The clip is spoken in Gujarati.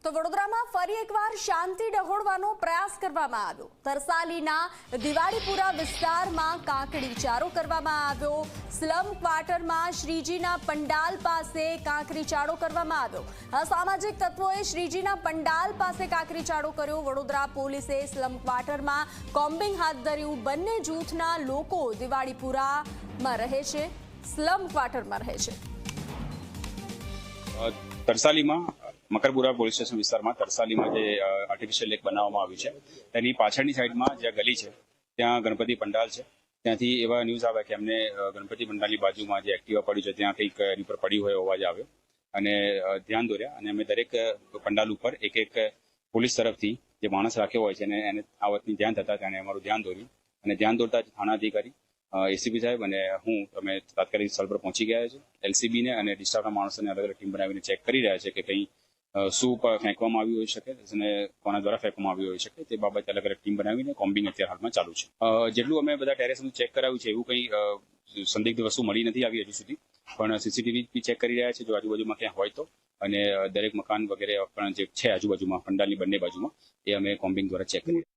તો વડોદરામાં ફરી એકવાર શાંતિ ડહોળવાનો પ્રયાસ કરવામાં આવ્યો। તરસાલીના દિવાળીપુરા વિસ્તારમાં કાંકરીચારો કરવામાં આવ્યો। સ્લમ ક્વાર્ટરમાં શ્રીજીના પંડાલ પાસે કાંકરીચારો કરવામાં આવ્યો। અસામાજિક તત્વોએ શ્રીજીના પંડાલ પાસે કાંકરીચારો કર્યો। વડોદરા પોલીસે સ્લમ ક્વાર્ટરમાં કોમ્બિંગ હાથ ધર્યું। બંને જૂથના લોકો દિવાળીપુરામાં રહે છે, સ્લમ ક્વાર્ટરમાં રહે છે। તરસાલીમાં મકરપુરા પોલીસ સ્ટેશન વિસ્તારમાં તરસાલીમાં જે આર્ટિફિશિયલ લેક બનાવવામાં આવ્યું છે તેની પાછળની સાઈડમાં જે ગલી છે ત્યાં ગણપતિ પંડાલ છે। ત્યાંથી એવા ન્યૂઝ આવ્યા કે અમને ગણપતિ પંડાલની બાજુમાં જે એક્ટિવા પડ્યું છે ત્યાં કંઈક એની પર પડ્યું હોય અવાજ આવ્યો અને ધ્યાન દોર્યા અને અમે દરેક પંડાલ ઉપર એક એક પોલીસ તરફથી જે માણસ રાખ્યો હોય છે એને આ વાતની ધ્યાન થતા તેને અમારું ધ્યાન દોર્યું અને ધ્યાન દોરતા થાણા અધિકારી એસીપી સાહેબ અને હું અમે તાત્કાલિક સ્થળ પર પહોંચી ગયા છે। એલસીબીને અને ડિસ્ટાફના માણસોને અલગ અલગ ટીમ બનાવીને ચેક કરી રહ્યા છે કે કંઈ શું ફેંકવામાં આવ્યું હોઈ શકે અને કોના દ્વારા ફેંકવામાં આવ્યું હોઈ શકે તે બાબતે અલગ અલગ ટીમ બનાવીને કોમ્બિંગ અત્યારે હાલમાં ચાલુ છે। જેટલું અમે બધા ટેરેસ ચેક કરાવ્યું છે એવું કંઈ સંદિગ્ધ વસ્તુ મળી નથી આવી હજુ સુધી, પણ સીસીટીવી બી ચેક કરી રહ્યા છે જો આજુબાજુમાં ક્યાં હોય તો, અને દરેક મકાન વગેરે પણ જે છે આજુબાજુમાં પંડાલની બંને બાજુમાં એ અમે કોમ્બિંગ દ્વારા ચેક કરી